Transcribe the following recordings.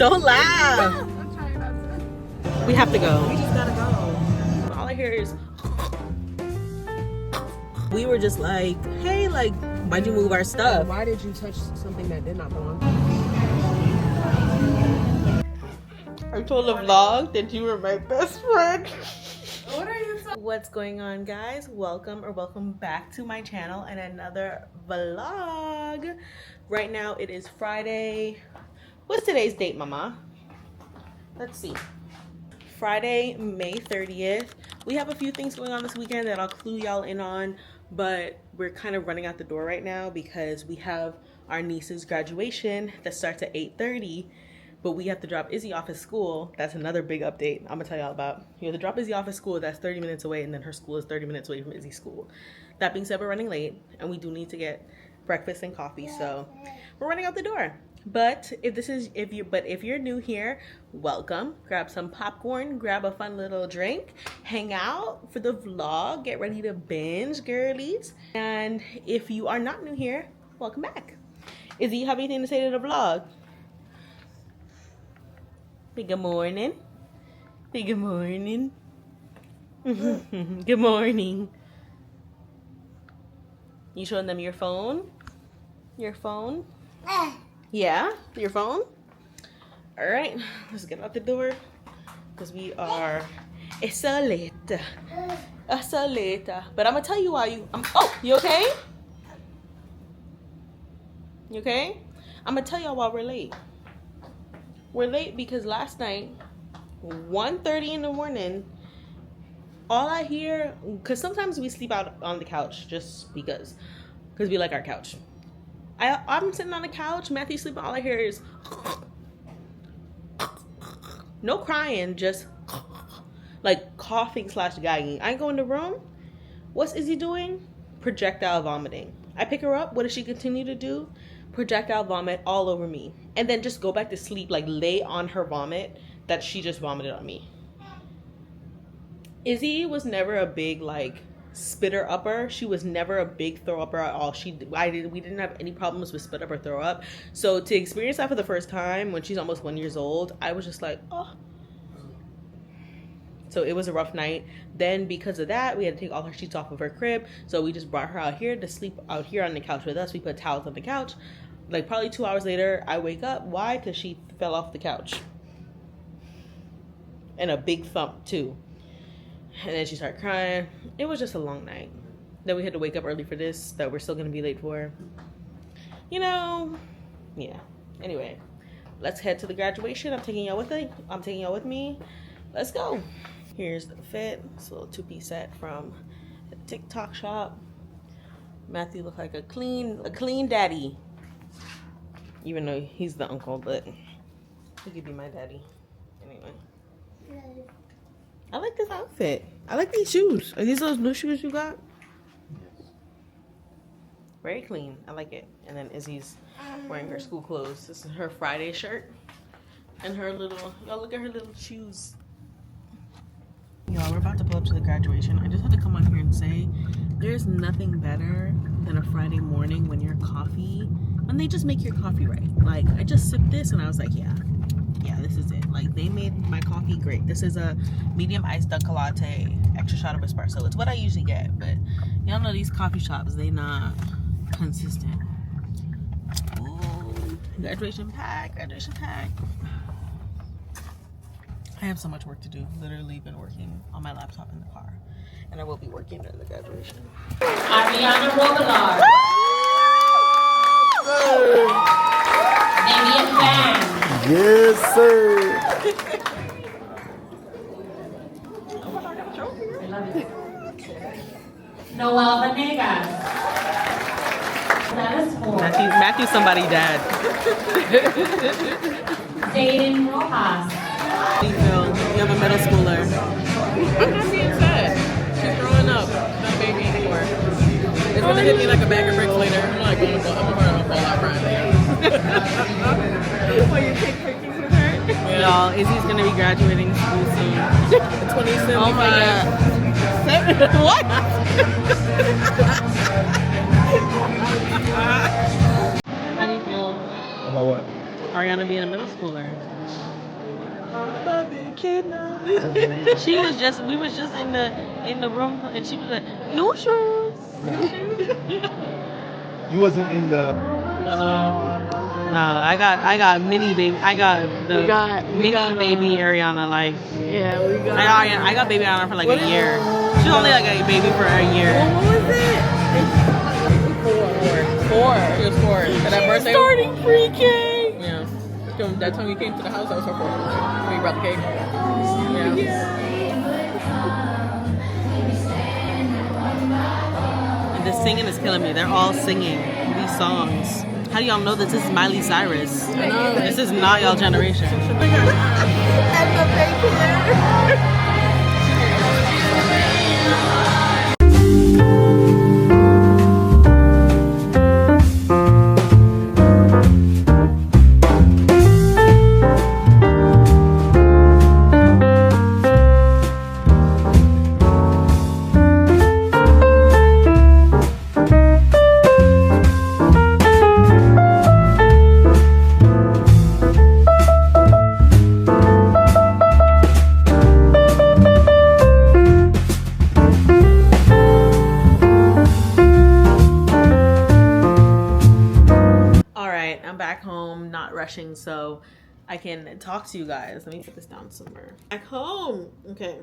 Don't laugh. I'm trying not to. We have to go. We just gotta go. All I hear is. We were just like, hey, like, why'd you move our stuff? Why did you touch something that did not belong? I told the vlog that you were my best friend. What are you talking? What's going on, guys? Welcome back to my channel and another vlog. Right now it is Friday. What's today's date, mama? Let's see. Friday, May 30th. We have a few things going on this weekend that I'll clue y'all in on, but we're kind of running out the door right now because we have our niece's graduation that starts at 8:30. But we have to drop Izzy off at school. That's another big update I'm gonna tell y'all about. You have to drop Izzy off at school. That's 30 minutes away, and then her school is 30 minutes away from Izzy's school. That being said, we're running late, and we do need to get breakfast and coffee, so we're running out the door. But if you're new here, welcome. Grab some popcorn, grab a fun little drink, hang out for the vlog, get ready to binge, girlies. And if you are not new here, welcome back. Izzy, you have anything to say to the vlog? Say good morning. Say good morning. Good morning. You showing them your phone? Your phone? Yeah? Your phone? Alright, let's get out the door. Because we are... It's so late. It's so late. But I'm going to tell you why you... oh, you okay? You okay? I'm going to tell y'all why we're late. We're late because last night, 1:30 in the morning, all I hear, because sometimes we sleep out on the couch just because we like our couch. I'm sitting on the couch, Matthew's sleeping, all I hear is no crying, just like coughing / gagging. I go in the room, what's Izzy doing? Projectile vomiting. I pick her up, what does she continue to do? Projectile vomit all over me, and then just go back to sleep, like lay on her vomit that she just vomited on me. Izzy was never a big like spitter upper. She was never a big throw upper at all. We didn't have any problems with spit up or throw up. So to experience that for the first time when she's almost 1 year old, I was just like, oh. So it was a rough night. Then because of that, we had to take all her sheets off of her crib. So we just brought her out here to sleep out here on the couch with us. We put towels on the couch. Like probably 2 hours later, I wake up. Why? Because she fell off the couch. And a big thump too. And then she started crying. It was just a long night. Then we had to wake up early for this that we're still going to be late for. You know, yeah. Anyway, let's head to the graduation. I'm taking y'all with me. Let's go. Here's the fit. It's a little two-piece set from a TikTok shop. Matthew looked like a clean daddy. Even though he's the uncle, but he could be my daddy. Anyway. I like this outfit. I like these shoes. Are these those new shoes you got? Yes. Very clean. I like it. And then Izzy's wearing her school clothes. This is her Friday shirt. And her little, y'all look at her little shoes. Y'all, we're about to pull up to the graduation. I just had to come on here and say, there's nothing better than a Friday morning when they just make your coffee right. Like, I just sipped this and I was like, yeah, this is it. Like, they made my coffee great. This is a medium iced Dunkin' latte, extra shot of espresso. It's what I usually get, but y'all know these coffee shops, they not consistent. Ooh, graduation pack. I have so much work to do. Literally been working on my laptop in the car. And I will be working during the graduation. Ariana Robillard. Damian Fan. Yes, sir. Noel Venegas. That is 4. Matthew somebody dad. Zayden Rojas. You have a middle schooler. I'm not being sad. She's growing up. Not a baby anymore. It's gonna hit me like a bag of bricks later. I'm like going to fall out crying. Will you take pictures with her? Yeah. Y'all, Izzy's gonna be graduating school soon. 27. Oh my god. What? About what? Ariana being a middle schooler. She was just, we was just in the room, and she was like, "No shoes." You wasn't in the. No, I got mini baby. I got the mini baby Ariana. Like, Yeah, I got baby Ariana for like a year. She's only like a baby for a year. What was it? Four. She was 4. And that birthday. Starting pre-K. Yeah. So that time you came to the house, I was her 4. When you brought the cake. Yeah. And the singing is killing me. They're all singing these songs. How do y'all know this? This is Miley Cyrus. I know. This is not y'all generation. Rushing so I can talk to you guys. Let me put this down somewhere. Back home. Okay.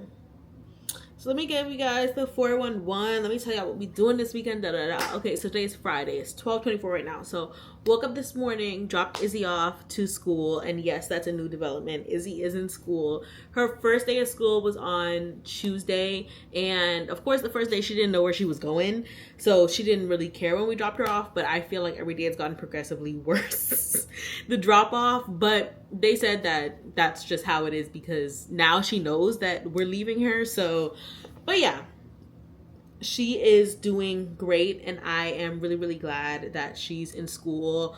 So let me give you guys the 411. Let me tell y'all what we doing this weekend. Okay, so today is Friday. It's 12:24 right now. So woke up this morning, dropped Izzy off to school, and yes, that's a new development. Izzy is in school. Her first day of school was on Tuesday, and of course the first day she didn't know where she was going, so she didn't really care when we dropped her off, but I feel like every day it's gotten progressively worse, the drop off. But they said that that's just how it is because now she knows that we're leaving her. So, but yeah, she is doing great, and I am really, really glad that she's in school.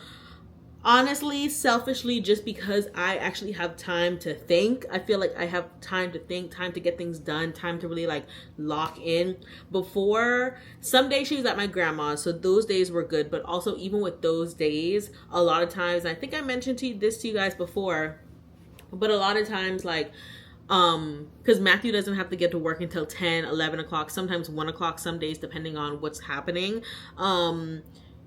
Honestly, selfishly, just because I actually have time to think. I feel like I have time to think, time to get things done, time to really like lock in. Before, some days she was at my grandma's, so those days were good. But also, even with those days, a lot of times, I think I mentioned this to you guys before, but a lot of times, like, because Matthew doesn't have to get to work until 10, 11 o'clock, sometimes 1 o'clock some days, depending on what's happening.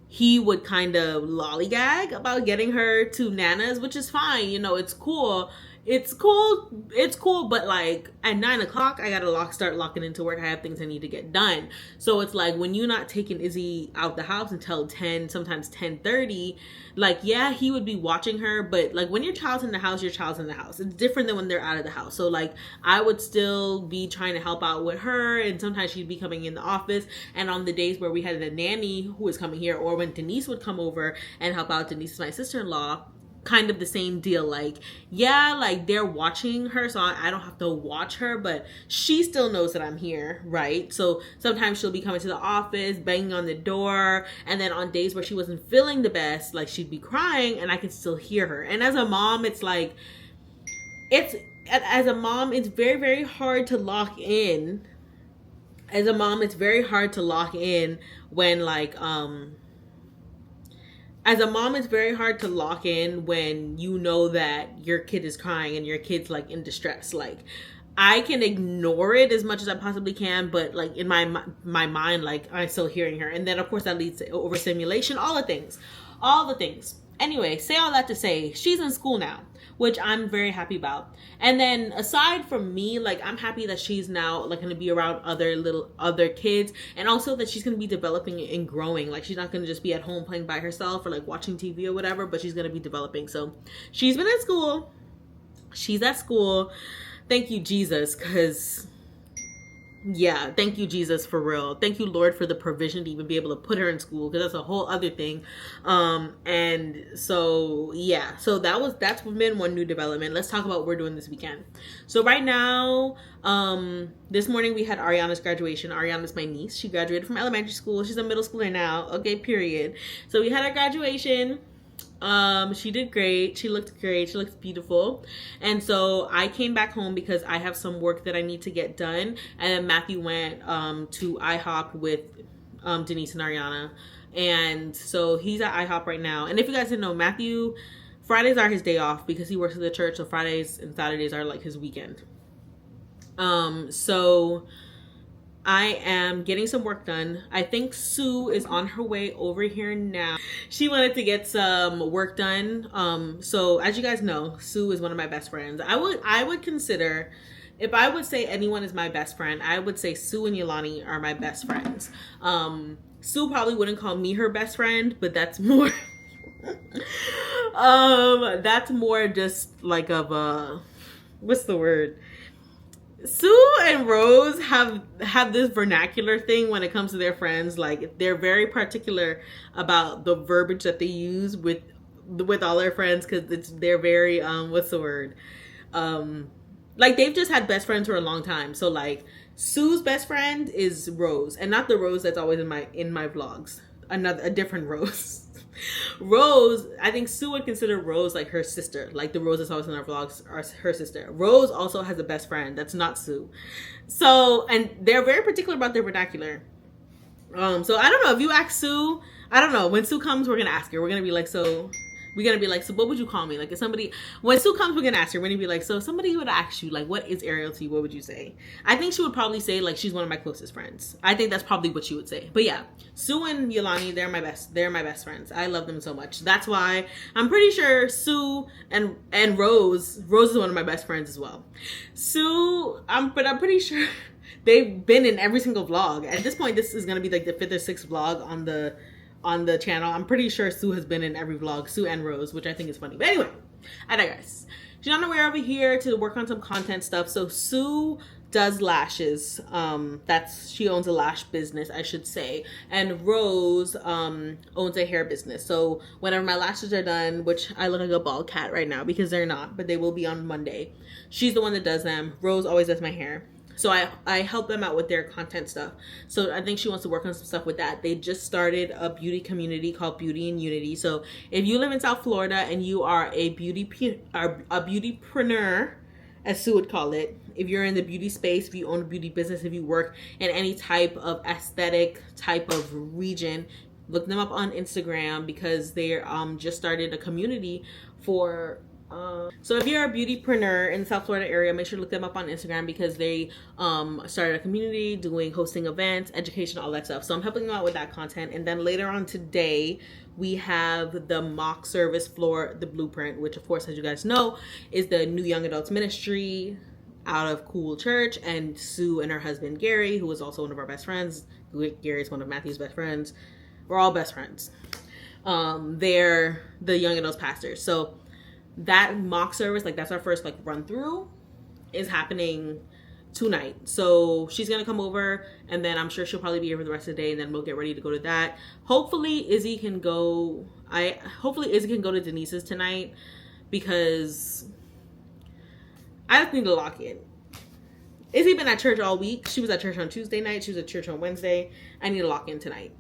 He would kind of lollygag about getting her to Nana's, which is fine. You know, it's cool. It's cool. But like at 9 o'clock, I gotta start locking into work. I have things I need to get done. So it's like when you're not taking Izzy out the house until 10, sometimes 10:30, like, yeah, he would be watching her, but like when your child's in the house, your child's in the house. It's different than when they're out of the house. So like I would still be trying to help out with her, and sometimes she'd be coming in the office. And on the days where we had a nanny who was coming here, or when Denise would come over and help out, Denise is my sister-in-law, kind of the same deal. Like, yeah, like they're watching her, so I don't have to watch her, but she still knows that I'm here, right? So sometimes she'll be coming to the office, banging on the door, and then on days where she wasn't feeling the best, like she'd be crying, and I can still hear her. And as a mom, it's like, as a mom, it's very, very hard to lock in. As a mom, it's very hard to lock in when like, as a mom, it's very hard to lock in when you know that your kid is crying and your kid's like in distress. Like, I can ignore it as much as I possibly can, but like in my mind, like I'm still hearing her. And then of course that leads to overstimulation, all the things. Anyway, say all that to say, she's in school now, which I'm very happy about. And then aside from me, like I'm happy that she's now like going to be around other kids, and also that she's going to be developing and growing. Like she's not going to just be at home playing by herself or like watching TV or whatever, but she's going to be developing. So she's been at school. She's at school. Thank you, Jesus, because yeah, thank you, Jesus, for real. Thank you, Lord, for the provision to even be able to put her in school, because that's a whole other thing. And so yeah, so that's been one new development. Let's talk about what we're doing this weekend. So right now, this morning we had Ariana's graduation. Ariana's my niece. She graduated from elementary school. She's a middle schooler now. Okay, period. So we had our graduation. She did great. She looked great. She looked beautiful. And so I came back home because I have some work that I need to get done. And then Matthew went to IHOP with Denise and Ariana. And so he's at IHOP right now. And if you guys didn't know, Matthew Fridays are his day off because he works at the church, so Fridays and Saturdays are like his weekend. So I am getting some work done. I think Sue is on her way over here now. She wanted to get some work done. So as you guys know, Sue is one of my best friends. I would consider, if I would say anyone is my best friend, I would say Sue and Yolani are my best friends. Sue probably wouldn't call me her best friend, but that's more that's more just like of a, what's the word? Sue and Rose have this vernacular thing when it comes to their friends. Like, they're very particular about the verbiage that they use with all their friends, because they're very what's the word? Like, they've just had best friends for a long time. So like, Sue's best friend is Rose, and not the Rose that's always in my vlogs. A different Rose. Rose, I think Sue would consider Rose like her sister. Like, the Rose that's always in our vlogs are her sister. Rose also has a best friend that's not Sue. So, and they're very particular about their vernacular. So I don't know, if you ask Sue, I don't know, when Sue comes, we're gonna ask her. We're gonna be like, so what would you call me? Like, if somebody, when Sue comes, we're gonna ask her. We're gonna be like, so if somebody would ask you, like, what is Ariel to you, what would you say? I think she would probably say, like, she's one of my closest friends. I think that's probably what she would say. But yeah, Sue and Yolani, they're my best friends. I love them so much. That's why I'm pretty sure Sue and Rose is one of my best friends as well. Sue, but I'm pretty sure they've been in every single vlog. At this point, this is gonna be like the 5th or 6th vlog on the channel. I'm pretty sure Sue has been in every vlog, Sue and Rose, which I think is funny. But anyway, I digress. She's on her way over here to work on some content stuff. So Sue does lashes. She owns a lash business, I should say. And Rose owns a hair business. So whenever my lashes are done, which I look like a bald cat right now because they're not, but they will be on Monday. She's the one that does them. Rose always does my hair. So I help them out with their content stuff. So I think she wants to work on some stuff with that. They just started a beauty community called Beauty and Unity. So if you live in South Florida and you are a beautypreneur, as Sue would call it, if you're in the beauty space, if you own a beauty business, if you work in any type of aesthetic type of region, look them up on Instagram, because they're just started a community for so if you're a beautypreneur in the South Florida area, make sure to look them up on Instagram, because they started a community hosting events, education, all that stuff. So I'm helping them out with that content. And then later on today, we have the mock service for the Blueprint, which of course, as you guys know, is the new young adults ministry out of Cool Church. And Sue and her husband Gary, who is also one of our best friends. Gary is one of Matthew's best friends. We're all best friends. They're the young adults pastors. So that mock service, like, that's our first like run through, is happening tonight. So she's gonna come over, and then I'm sure she'll probably be here for the rest of the day, and then we'll get ready to go to that. Hopefully Izzy can go to Denise's tonight, because I just need to lock in. Izzy been at church all week. She was at church on Tuesday night, she was at church on Wednesday. I need to lock in tonight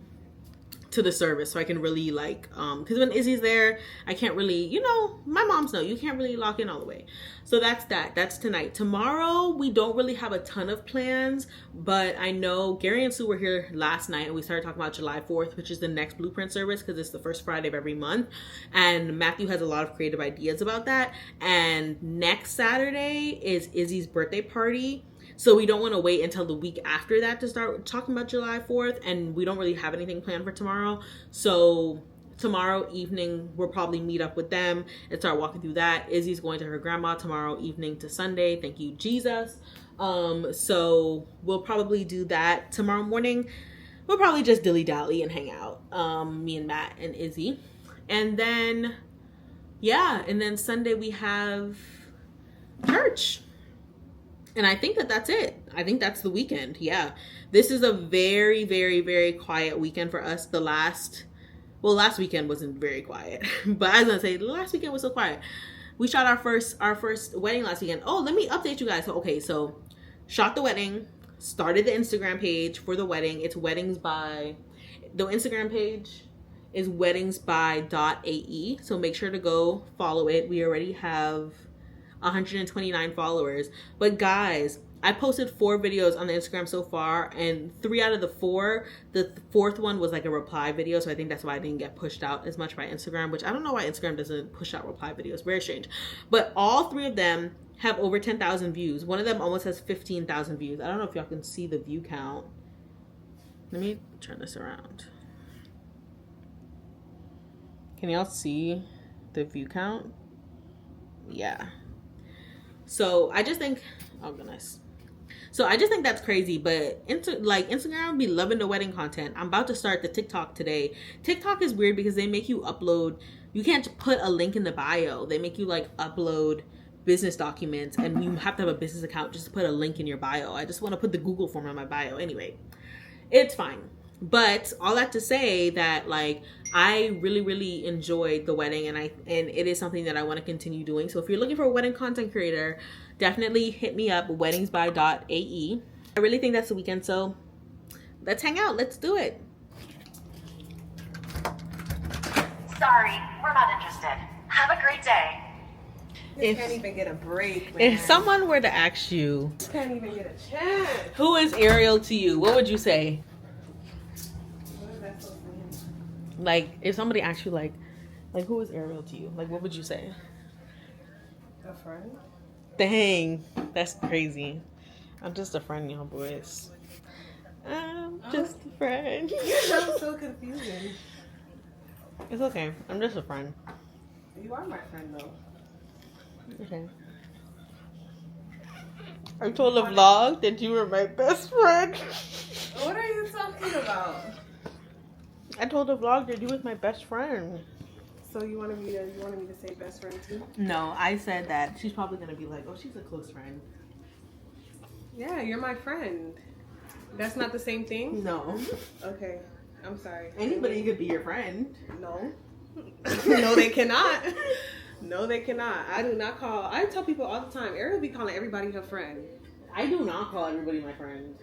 to the service, so I can really like because when Izzy's there, I can't really, my moms know you can't really lock in all the way. So that's tonight. Tomorrow we don't really have a ton of plans, but I know Gary and Sue were here last night, and we started talking about July 4th, which is the next Blueprint service, because it's the first Friday of every month, and Matthew has a lot of creative ideas about that. And next Saturday is Izzy's birthday party. So we don't want to wait until the week after that to start talking about July 4th, and we don't really have anything planned for tomorrow. So tomorrow evening, we'll probably meet up with them and start walking through that. Izzy's going to her grandma tomorrow evening to Sunday. Thank you, Jesus. So we'll probably do that. Tomorrow morning, we'll probably just dilly-dally and hang out, me and Matt and Izzy. And then, Sunday we have church. And I think that's it. I think that's the weekend. Yeah. This is a very, very, very quiet weekend for us. Last weekend wasn't very quiet. But I was going to say, the last weekend was so quiet. We shot our first wedding last weekend. Oh, let me update you guys. So shot the wedding, started the Instagram page for the wedding. It's the Instagram page is weddingsby.ae. So make sure to go follow it. We already have 129 followers. But guys, I posted 4 videos on the Instagram so far, and 3 out of the 4, the 4th one was like a reply video, so I think that's why I didn't get pushed out as much by Instagram, which I don't know why Instagram doesn't push out reply videos. Very strange. But all 3 of them have over 10,000 views. One of them almost has 15,000 views. I don't know if y'all can see the view count. Let me turn this around. Can y'all see the view count? Yeah. So I just think, oh goodness. So I just think that's crazy, but Instagram be loving the wedding content. I'm about to start the TikTok today. TikTok is weird because they make you upload, you can't put a link in the bio. They make you like upload business documents, and you have to have a business account just to put a link in your bio. I just want to put the Google form in my bio. Anyway, it's fine. But all that to say that like I really enjoyed the wedding, and it is something that I want to continue doing. So if you're looking for a wedding content creator, definitely hit me up, weddingsby.ae. I really think that's the weekend, so let's hang out. Let's do it. Sorry, we're not interested. Have a great day. You can't even get a break, man. If someone were to ask you, You can't even get a chance. who is Ariel to you, what would you say? Like, if somebody asked you, like who is Ariel to you? Like, what would you say? A friend? Dang, that's crazy. I'm just a friend, y'all boys. I'm just a friend. That was so confusing. It's okay. I'm just a friend. You are my friend, though. Okay. I told a vlog that you were my best friend. What are you talking about? I told a vlog that you was my best friend. So you wanted me to say best friend too? No, I said that she's probably gonna be like, oh, she's a close friend. Yeah, you're my friend. That's not the same thing? No. Okay. I'm sorry. Anybody could be your friend. No. No, they cannot. No, they cannot. I tell people all the time, Ariel be calling everybody her friend. I do not call everybody my friend.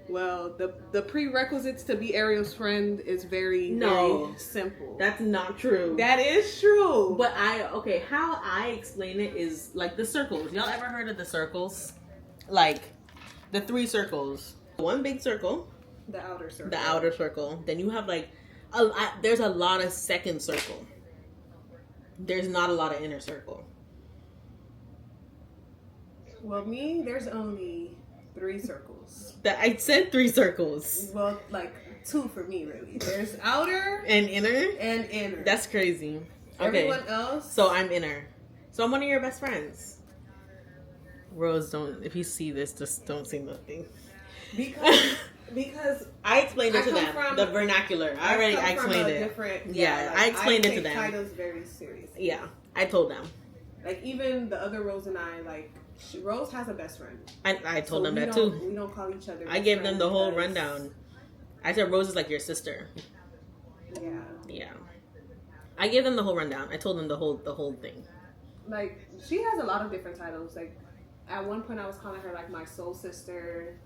Well, the prerequisites to be Ariel's friend is very simple. That's not true. That is true. But how I explain it is like the circles. Y'all ever heard of the circles? Like the 3 circles. One big circle. The outer circle. The outer circle. Then you have like there's a lot of second circle. There's not a lot of inner circle. Well, there's only 3 circles. I said 3 circles. Well, like 2 for me, really. There's outer And inner? and inner. That's crazy. Okay. Everyone else. So I'm inner. So I'm one of your best friends. Rose, if you see this, just don't say nothing. Because I explained it to them. from The vernacular. I explained it. I explained it to them. I take titles very seriously. Yeah, I told them. Like even the other Rose and I, like Rose has a best friend. I told them that too. too. We don't call each other. I gave them the whole rundown. I said Rose is like your sister. Yeah. Yeah. I gave them the whole rundown. I told them the whole thing. Like she has a lot of different titles. Like at one point I was calling her like my soul sister.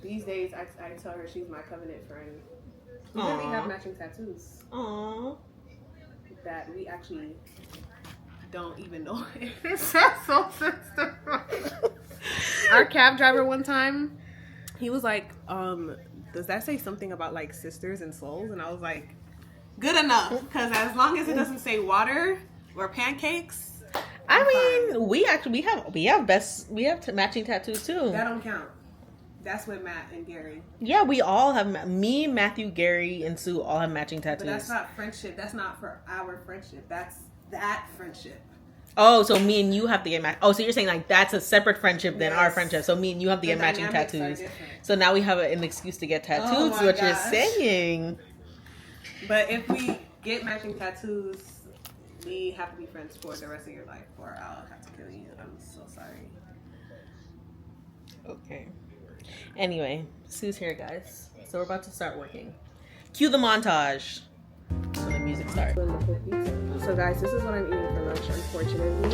These days I tell her she's my covenant friend. We really have matching tattoos. Aww. That we actually don't even know it's our soul sister. Our cab driver one time, he was like, does that say something about like sisters and souls? And I was like, good enough, because as long as it doesn't say water or pancakes, I mean, we have matching tattoos too. that don't count. That's with Matt and Gary. Yeah, we all have. Me, Matthew, Gary, and Sue all have matching tattoos. But that's not friendship. That's not for our friendship. That's that friendship. Oh, so me and you have to get matching. Oh, so you're saying like that's a separate friendship than our Yes. friendship. So me and you have to get The matching dynamics are tattoos. different. So now we have an excuse to get tattoos. Oh my What you're gosh. saying? But if we get matching tattoos, we have to be friends for the rest of your life, or I'll have to kill you. I'm so sorry. Okay. Anyway, Sue's here, guys. So we're about to start working. Cue the montage. So the music starts. So guys, this is what I'm eating for lunch, unfortunately.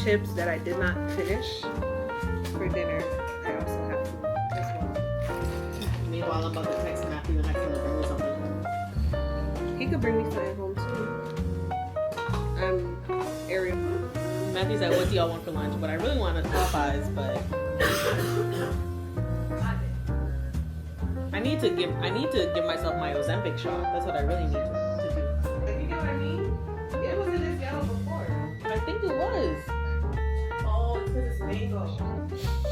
Chips that I did not finish for dinner. I also have as well. Meanwhile, I'm about to text Matthew and I can bring me something. He could bring me something home too. Matthew said, what do y'all want for lunch? But I really want a Popeyes, but I need to give myself my Ozempic shot. That's what I really need to do. Like, you get what I mean? It was in this yellow before. I think it was. Oh, it's because it's mango.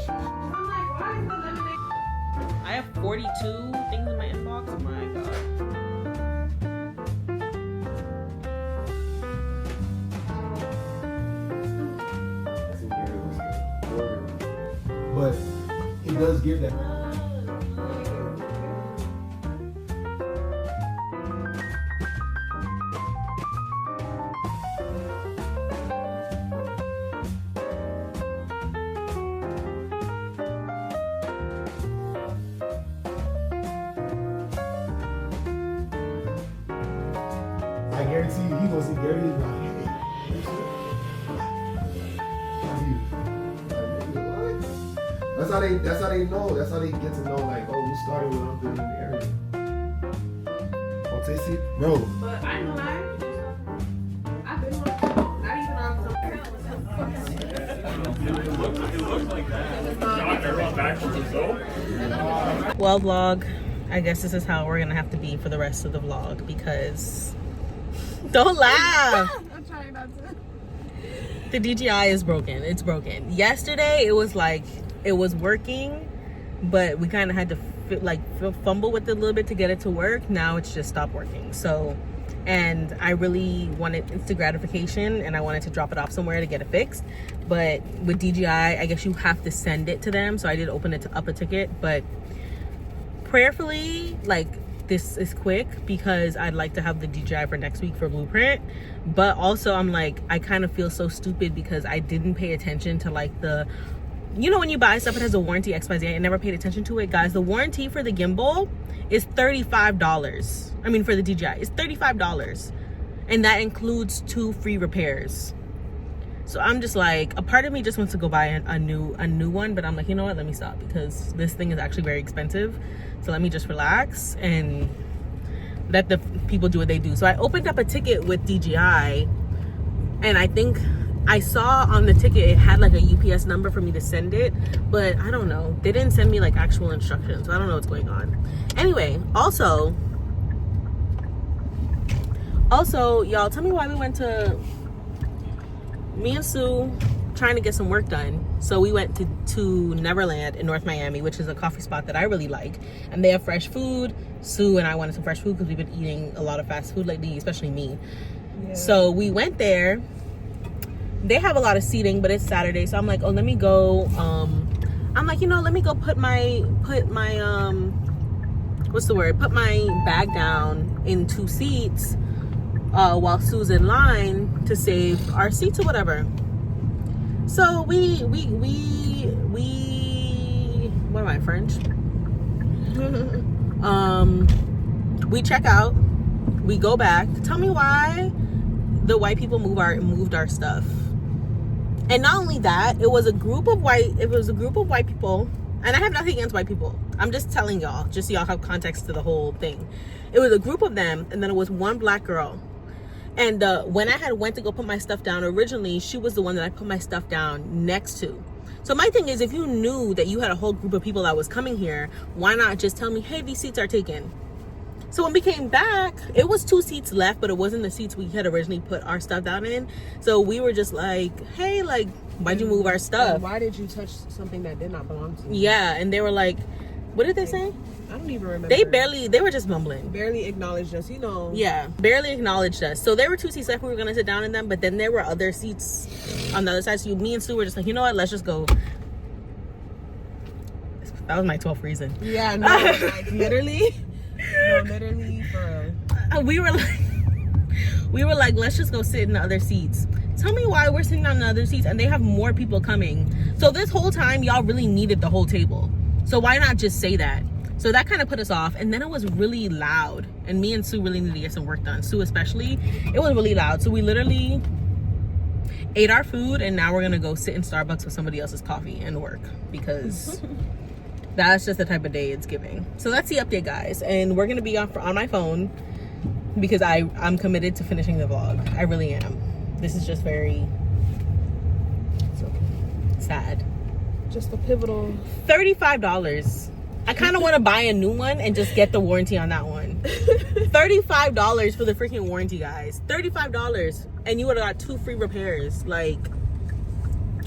I'm like, why is the lemonade? I have 42 things in my inbox. Oh my god. But it does give that. I guarantee you, he gonna see Gary and be like, hey, That's how they know. That's how they get to know, like, oh, we started what I'm doing in the area. Oh, Tasty? Bro. But I ain't gonna lie. I've been one. Not even on some. Well, vlog, I guess this is how we're gonna have to be for the rest of the vlog because don't laugh. I'm trying not to. The DJI is broken. It's broken. Yesterday it was like it was working, but we kind of had to fumble with it a little bit to get it to work. Now it's just stopped working. So, and I really wanted instant gratification and I wanted to drop it off somewhere to get it fixed. But with DJI, I guess you have to send it to them. So I did open it up a ticket, but prayerfully, like, this is quick because I'd like to have the DJI for next week for Blueprint. But also I'm like, I kind of feel so stupid because I didn't pay attention to like the, you know, when you buy stuff, it has a warranty XYZ. I never paid attention to it, guys. The warranty for the gimbal is $35. I mean, for the DJI, it's $35. And that includes 2 free repairs. So I'm just like, a part of me just wants to go buy a new one, but I'm like, you know what, let me stop because this thing is actually very expensive. So let me just relax and let the people do what they do. So I opened up a ticket with DJI and I think I saw on the ticket it had like a UPS number for me to send it, but I don't know. They didn't send me like actual instructions, so I don't know what's going on. Anyway, also y'all, tell me why we went to, me and Sue trying to get some work done. So we went to Neverland in North Miami, which is a coffee spot that I really like, and they have fresh food. Sue and I wanted some fresh food because we've been eating a lot of fast food lately, especially me. Yeah. So we went there. They have a lot of seating, but it's Saturday, so I'm like, oh, let me go. I'm like, you know, let me go put my what's the word? Put my bag down in 2 seats while Sue's in line to save our seats or whatever. So we what am I, French? We check out, we go back. Tell me why the white people moved our stuff. And not only that, it was a group of white people, and I have nothing against white people. I'm just telling y'all, just so y'all have context to the whole thing. It was a group of them, and then it was one black girl. And when I had went to go put my stuff down originally, she was the one that I put my stuff down next to. So my thing is, if you knew that you had a whole group of people that was coming here, why not just tell me, hey, these seats are taken? So when we came back, it was 2 seats left, but it wasn't the seats we had originally put our stuff down in. So we were just like, hey, like, why'd you move our stuff? And why did you touch something that did not belong to you? Yeah, and they were like, what did they say? I don't even remember. They were just mumbling. Barely acknowledged us, you know. Yeah, barely acknowledged us. So there were 2 seats left. We were going to sit down in them, but then there were other seats on the other side. So me and Sue were just like, you know what, let's just go. That was my 12th reason. Yeah, no, like, literally. No, literally, for real. We were like, let's just go sit in the other seats. Tell me why we're sitting on the other seats and they have more people coming. So this whole time, y'all really needed the whole table. So why not just say that? So that kind of put us off. And then it was really loud. And me and Sue really needed to get some work done. Sue especially. It was really loud. So we literally ate our food and now we're going to go sit in Starbucks with somebody else's coffee and work. Because that's just the type of day it's giving. So that's the update, guys. And we're going to be on my phone because I'm committed to finishing the vlog. I really am. This is just very sad. Just a pivotal. $35. I kind of want to buy a new one and just get the warranty on that one. $35 for the freaking warranty, guys. $35, and you would have got 2 free repairs. Like,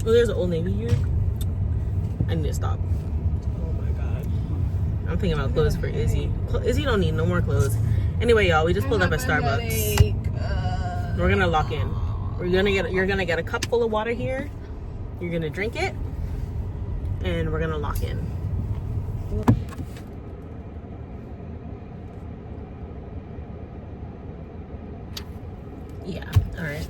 oh, there's an Old Navy here. I need to stop. Oh my god. I'm thinking about clothes for Izzy. Izzy don't need no more clothes. Anyway, y'all, we just pulled up at Starbucks. We're gonna lock in. You're gonna get a cup full of water here. You're gonna drink it, and we're gonna lock in. Yeah. All right.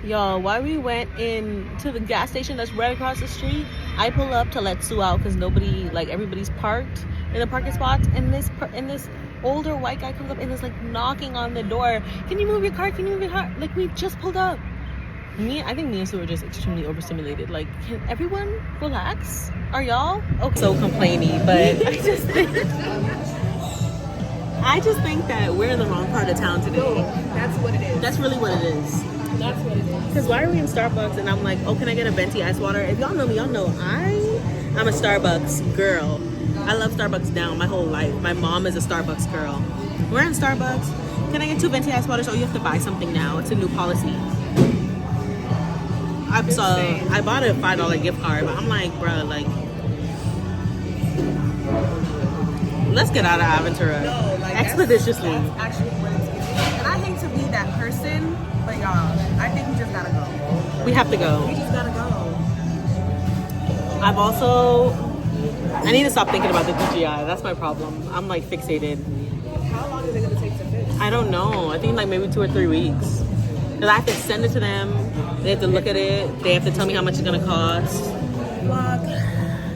Y'all, while we went in to the gas station that's right across the street, I pull up to let Sue out because everybody's parked in the parking spots, and this older white guy comes up and is like knocking on the door. Can you move your car? Can you move your car? Like, we just pulled up. I think me and Sue are just extremely overstimulated. Like, can everyone relax? Are y'all? Okay. So complainy, but I just think that we're in the wrong part of town today. No, that's what it is. That's really what it is. That's what it is. Because why are we in Starbucks and I'm like, oh, can I get a venti ice water? If y'all know me, y'all know I'm a Starbucks girl. I love Starbucks down my whole life. My mom is a Starbucks girl. We're in Starbucks. Can I get 2 venti ice waters? Oh, you have to buy something now. It's a new policy. I bought a $5 gift card, but I'm like, bruh, like, let's get out of Aventura. No, like, expeditiously. That's actually what it's giving. And I hate to be that person, but y'all, I think we just gotta go. We have to go. We just gotta go. I need to stop thinking about the DGI. That's my problem. I'm like fixated. How long is it gonna take to fix? I don't know. I think like maybe 2 or 3 weeks. Because I have to send it to them. They have to look at it. They have to tell me how much it's gonna cost. Vlog.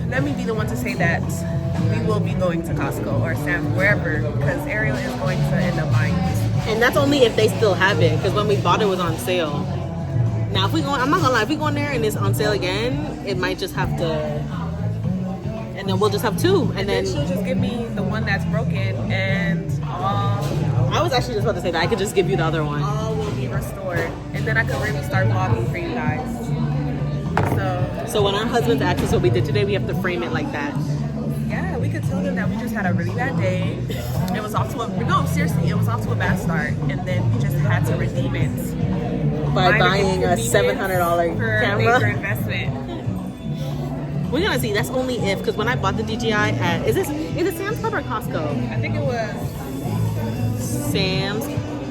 Let me be the one to say that we will be going to Costco or Sam's, wherever, because Ariel is going to end up buying this. And that's only if they still have it. Because when we bought it was on sale. Now if we go, I'm not gonna lie, if we go in there and it's on sale again, it might just have to, and then we'll just have 2. And then she'll just give me the one that's broken, and I was actually just about to say that I could just give you the other one. all will be restored. And then I could really start vlogging for you guys. So when our husbands ask us what we did today, we have to frame it like that. Yeah, we could tell them that we just had a really bad day. It was off to a bad start, and then we just had to redeem it By buying a $700 for camera. major investment. We're gonna see. That's only if, because when I bought the DJI at, is it Sam's Club or Costco? I think it was. Sam's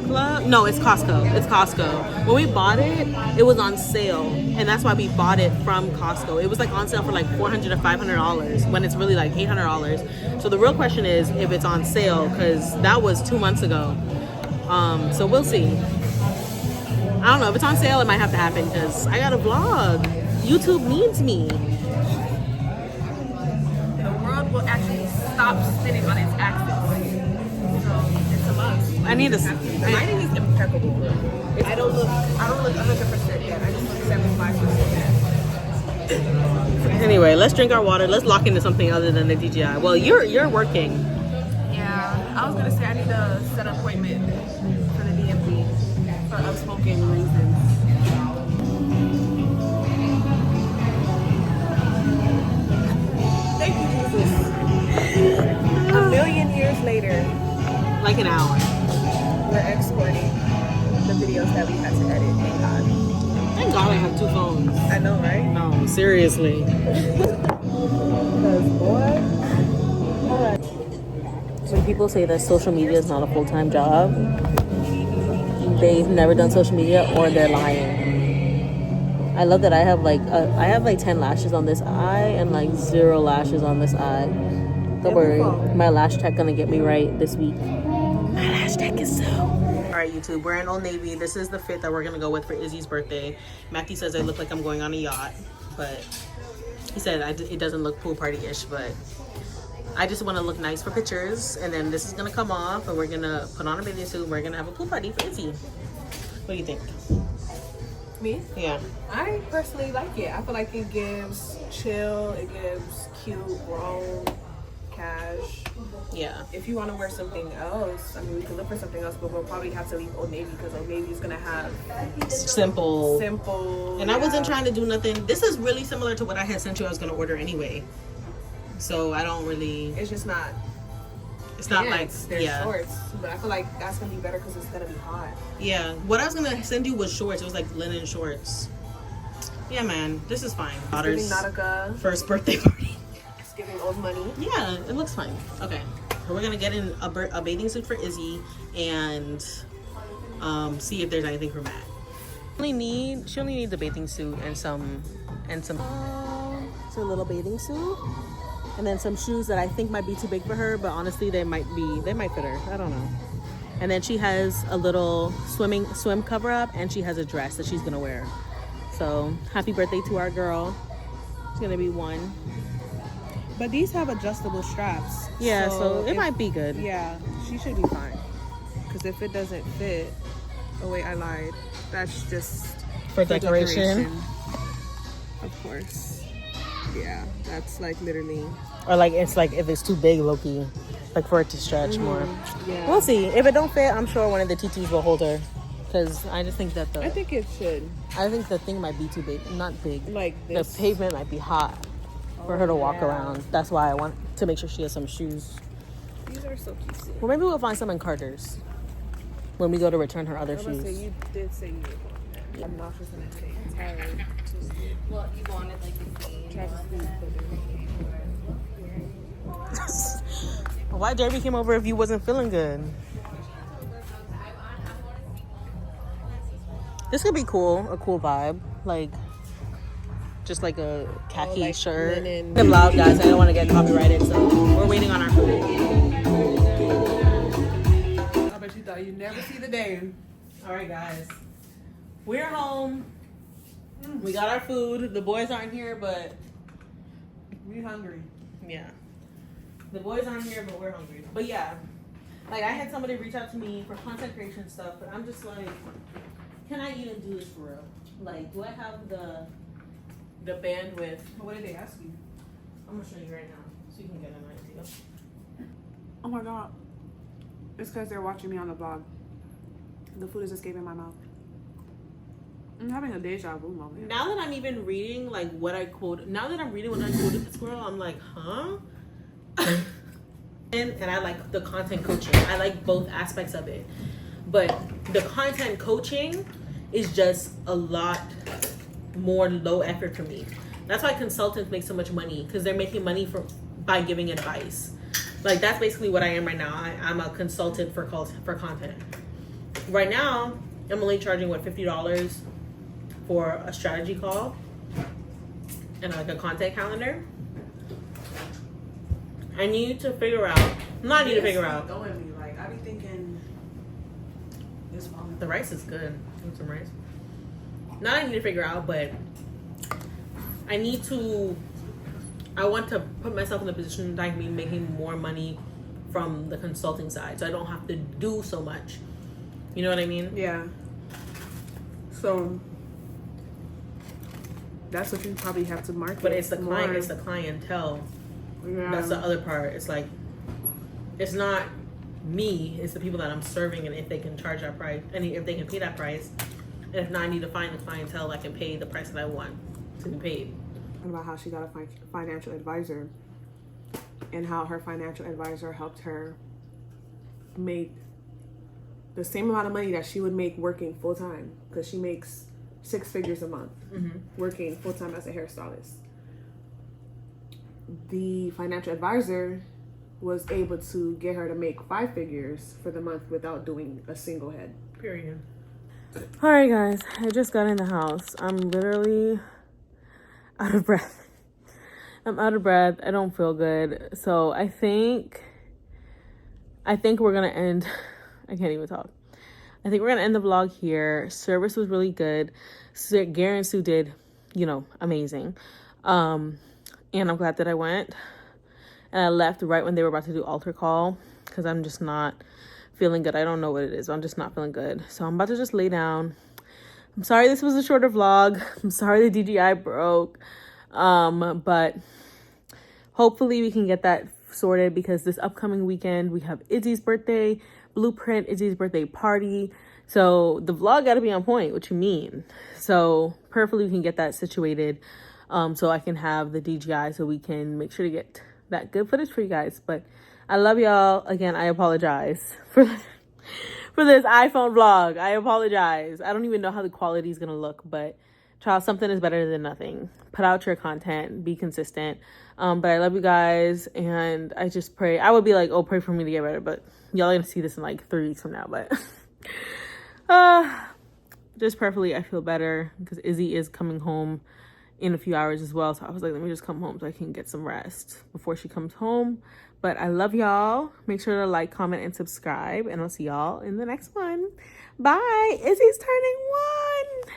Club? No, it's Costco. It's Costco. When we bought it, it was on sale, and that's why we bought it from Costco. It was like on sale for like $400 to $500 when it's really like $800. So the real question is if it's on sale, because that was 2 months ago. So we'll see. I don't know, if it's on sale, it might have to happen because I got a vlog. YouTube needs me. The world will actually stop spinning on its axis. So it's a must. I need to. The lighting is impeccable. I don't look 100% yet. I just look 75%. Anyway, let's drink our water. Let's lock into something other than the DJI. Well, you're working. Yeah, I was gonna say I need to set an appointment for the DMV for unspoken reasons. Thank you, Jesus. A million years later, Like an hour. we're exporting the videos that we had to edit. Thank God. Thank God I have 2 phones. I know, right? No, seriously. Because boy. When people say that social media is not a full-time job, they've never done social media or they're lying. I love that I have like 10 lashes on this eye and like 0 lashes on this eye. Don't worry, my lash tech gonna get me right this week. My lash tech is so. All right, YouTube, we're in Old Navy. This is the fit that we're gonna go with for Izzy's birthday. Matthew says I look like I'm going on a yacht, but he said it doesn't look pool party-ish, but I just want to look nice for pictures, and then this is gonna come off, and we're gonna put on a bathing suit, and we're gonna have a pool party for Izzy. What do you think? Me? Yeah. I personally like it. I feel like it gives chill, it gives cute, grown, cat. cash. Yeah. If you want to wear something else, I mean, we can look for something else, but we'll probably have to leave Old Navy because Old Navy is gonna have Simple. simple. And I wasn't trying to do nothing. This is really similar to what I had sent you. I was gonna order anyway. So I don't really. It's just not. It's not like they're shorts, but I feel like that's gonna be better because it's gonna be hot. Yeah. What I was gonna send you was shorts. It was like linen shorts. Yeah, man. This is fine. Daughter's Nautica. first birthday party. It's giving old money. Yeah, it looks fine. Okay. So we're gonna get in a bathing suit for Izzy and see if there's anything for Matt. She only needs a bathing suit and some it's a little bathing suit and then some shoes that I think might be too big for her, but honestly they might fit her. I don't know. And then she has a little swim cover up and she has a dress that she's gonna wear. So happy birthday to our girl. It's gonna be 1. But these have adjustable straps. Yeah, so it might be good. Yeah, she should be fine. Because if it doesn't fit, oh wait, I lied. That's just For decoration. Of course. Yeah, that's like literally. Or like it's like if it's too big, low-key, like for it to stretch more. Yeah. We'll see. If it don't fit, I'm sure one of the TTs will hold her. Because I just think that I think it should. I think the thing might be too big. Not big. Like this. The pavement might be hot for her to walk around. That's why I want to make sure she has some shoes. These are so cute. Well, maybe we'll find some in Carter's when we go to return her other I was gonna say, shoes. you did say you were going there. I'm nauseous and I'm tired. Well, you wanted like the green. Why Derby came over if you wasn't feeling good? This could be cool, a cool vibe, like just like a khaki like shirt. linen. I'm loud, guys. I don't want to get copyrighted, so we're waiting on our food. I bet you thought you'd never see the day. All right, guys, we're home. We got our food. The boys aren't here, but We hungry. yeah, the boys aren't here, but we're hungry. But yeah, like I had somebody reach out to me for content creation stuff, but I'm just like, can I even do this for real? Like, do I have the bandwidth? What did they ask you? I'm gonna show you right now, so you can get an idea. Oh my god. It's because they're watching me on the vlog. The food is escaping my mouth. I'm having a deja vu moment. Now that I'm even reading like what I quoted, now that I'm reading what I quoted this girl, I'm like, huh? and I like the content coaching. I like both aspects of it. But the content coaching is just a lot more low effort for me. That's why consultants make so much money, because they're making money by giving advice. Like that's basically what I am right now. I'm a consultant for content. Right now, I'm only charging $50 for a strategy call and like a content calendar. I need to figure out. Not need to figure out. Throwing me like I be thinking. This one. The rice is good. Need some rice. Not I need to figure out, but I want to put myself in a position that I can be making more money from the consulting side, so I don't have to do so much. You know what I mean? Yeah. So that's what you probably have to market. But it's the client. more. It's the clientele. Yeah. That's the other part. It's like, it's not me. It's the people that I'm serving, and if they can charge that price, and if they can pay that price, and if not, I need to find the clientele that can pay the price that I want to be paid. About how she got a financial advisor, and how her financial advisor helped her make the same amount of money that she would make working full time, because she makes 6 figures a month working full time as a hairstylist. The financial advisor was able to get her to make 5 figures for the month without doing a single head. Period. All right, guys. I just got in the house. I'm literally out of breath. I'm out of breath. I don't feel good. So I think we're gonna end. I can't even talk. I think we're gonna end the vlog here. Service was really good. Gary and Sue did, amazing. And I'm glad that I went. And I left right when they were about to do altar call, because I'm just not feeling good. I don't know what it is, but I'm just not feeling good. So I'm about to just lay down. I'm sorry this was a shorter vlog. I'm sorry the DJI broke. But hopefully we can get that sorted because this upcoming weekend we have Izzy's birthday, Blueprint, Izzy's birthday party. So the vlog got to be on point. What you mean? So perfectly we can get that situated, so I can have the DJI so we can make sure to get that good footage for you guys. But I love y'all. Again, I apologize for this iPhone vlog. I apologize. I don't even know how the quality is gonna look, but child, something is better than nothing. Put out your content, be consistent. But I love you guys, and I just pray. I would be like, oh, pray for me to get better, but y'all are gonna see this in like 3 weeks from now. But just perfectly, I feel better because Izzy is coming home in a few hours as well. So I was like, let me just come home so I can get some rest before she comes home. But I love y'all. Make sure to like, comment, and subscribe. And I'll see y'all in the next one. Bye. Izzy's turning 1.